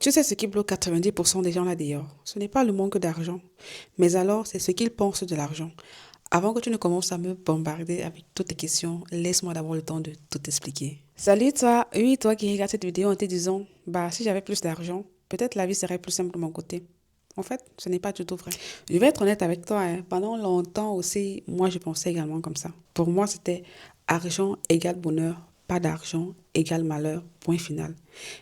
Tu sais ce qui bloque 90% des gens là dehors? Ce n'est pas le manque d'argent, mais alors c'est ce qu'ils pensent de l'argent. Avant que tu ne commences à me bombarder avec toutes tes questions, laisse-moi d'abord le temps de tout expliquer. Salut toi, oui toi qui regardes cette vidéo en te disant, bah si j'avais plus d'argent, peut-être la vie serait plus simple de mon côté. En fait, ce n'est pas du tout vrai. Je vais être honnête avec toi, hein. Pendant longtemps aussi, moi je pensais également comme ça. Pour moi, c'était argent égale bonheur, pas d'argent égale malheur, point final.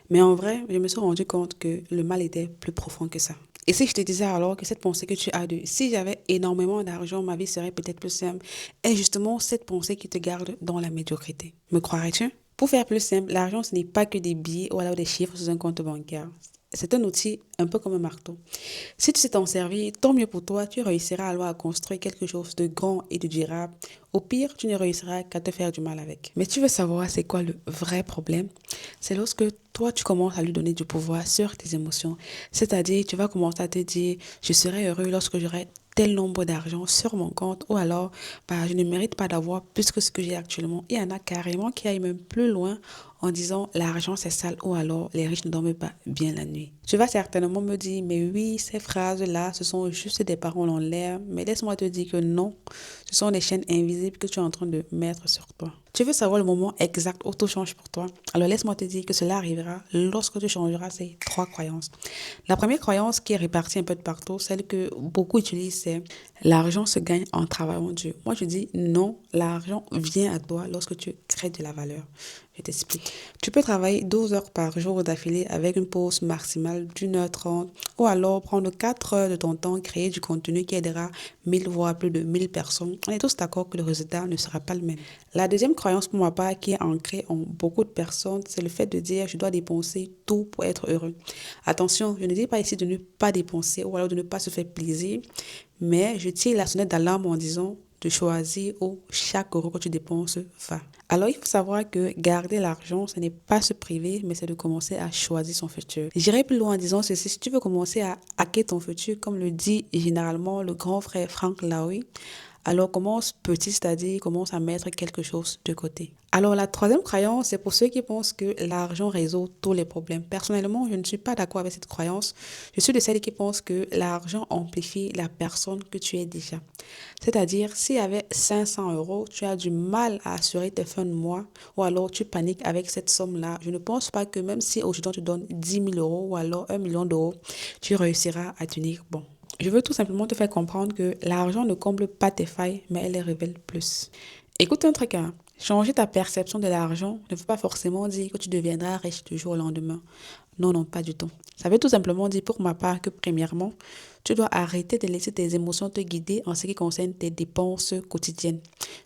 Mais en vrai, je me suis rendu compte que le mal était plus profond que ça. Et si je te disais alors que cette pensée que tu as de si j'avais énormément d'argent, ma vie serait peut-être plus simple, est justement cette pensée qui te garde dans la médiocrité. Me croirais-tu? Pour faire plus simple, l'argent, ce n'est pas que des billets ou alors des chiffres sur un compte bancaire. C'est un outil un peu comme un marteau. Si tu sais t'en servir, tant mieux pour toi, tu réussiras alors à construire quelque chose de grand et de durable. Au pire, tu ne réussiras qu'à te faire du mal avec. Mais tu veux savoir c'est quoi le vrai problème? C'est lorsque toi, tu commences à lui donner du pouvoir sur tes émotions. C'est-à-dire, tu vas commencer à te dire, je serai heureux lorsque j'aurai tel nombre d'argent sur mon compte ou alors bah, je ne mérite pas d'avoir plus que ce que j'ai actuellement. Il y en a carrément qui aillent même plus loin en disant l'argent c'est sale ou alors les riches ne dorment pas bien la nuit. Tu vas certainement me dire mais oui, ces phrases-là, ce sont juste des paroles en l'air, mais laisse-moi te dire que non, ce sont des chaînes invisibles que tu es en train de mettre sur toi. Tu veux savoir le moment exact où tout change pour toi? Alors laisse-moi te dire que cela arrivera lorsque tu changeras ces trois croyances. La première croyance qui est répartie un peu de partout, celle que beaucoup utilisent, c'est l'argent se gagne en travaillant dur. Moi, je dis non, l'argent vient à toi lorsque tu crées de la valeur. Je t'explique. Tu peux travailler 12 heures par jour d'affilée avec une pause maximale d'1h30 ou alors prendre 4 heures de ton temps, créer du contenu qui aidera 1000 voire plus de 1000 personnes. On est tous d'accord que le résultat ne sera pas le même. La deuxième croyance pour ma part qui est ancrée en beaucoup de personnes, c'est le fait de dire je dois dépenser tout pour être heureux. Attention, je ne dis pas ici de ne pas dépenser ou alors de ne pas se faire plaisir, mais je tire la sonnette d'alarme en disant de choisir où chaque euro que tu dépenses va. Alors, il faut savoir que garder l'argent, ce n'est pas se priver, mais c'est de commencer à choisir son futur. J'irai plus loin en disant ceci, si tu veux commencer à hacker ton futur, comme le dit généralement le grand frère Frank Lowy, alors commence petit, c'est-à-dire commence à mettre quelque chose de côté. Alors la troisième croyance, c'est pour ceux qui pensent que l'argent résout tous les problèmes. Personnellement, je ne suis pas d'accord avec cette croyance. Je suis de celles qui pensent que l'argent amplifie la personne que tu es déjà. C'est-à-dire, s'il y avait 500 euros, tu as du mal à assurer tes fins de mois ou alors tu paniques avec cette somme-là. Je ne pense pas que même si aujourd'hui on te donne 10 000 euros ou alors 1 million d'euros, tu réussiras à tenir bon. Je veux tout simplement te faire comprendre que l'argent ne comble pas tes failles, mais elle les révèle plus. Écoute un truc, hein. Changer ta perception de l'argent ne veut pas forcément dire que tu deviendras riche du jour au lendemain. Non, non, pas du tout. Ça veut tout simplement dire pour ma part que premièrement, tu dois arrêter de laisser tes émotions te guider en ce qui concerne tes dépenses quotidiennes.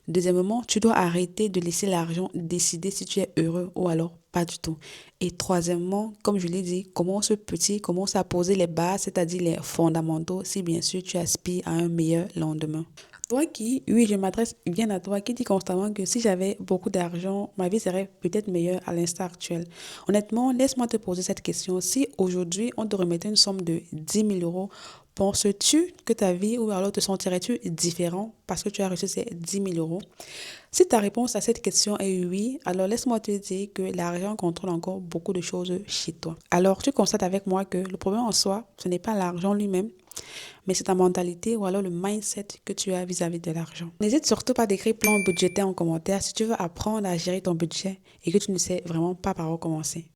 Deuxièmement, tu dois arrêter de laisser l'argent décider si tu es heureux ou alors pas du tout. Et troisièmement, comme je l'ai dit, commence petit, commence à poser les bases, c'est-à-dire les fondamentaux, si bien sûr tu aspires à un meilleur lendemain. Toi qui, oui, je m'adresse bien à toi, qui dis constamment que si j'avais beaucoup d'argent, ma vie serait peut-être meilleure à l'instant actuel. Honnêtement, laisse-moi te poser cette question. Si aujourd'hui, on te remettait une somme de 10 000 euros, penses-tu que ta vie ou alors te sentirais-tu différent parce que tu as reçu ces 10 000 euros? Si ta réponse à cette question est oui, alors laisse-moi te dire que l'argent contrôle encore beaucoup de choses chez toi. Alors, tu constates avec moi que le problème en soi, ce n'est pas l'argent lui-même, mais c'est ta mentalité ou alors le mindset que tu as vis-à-vis de l'argent. N'hésite surtout pas d'écrire plan budgétaire en commentaire si tu veux apprendre à gérer ton budget et que tu ne sais vraiment pas par où commencer.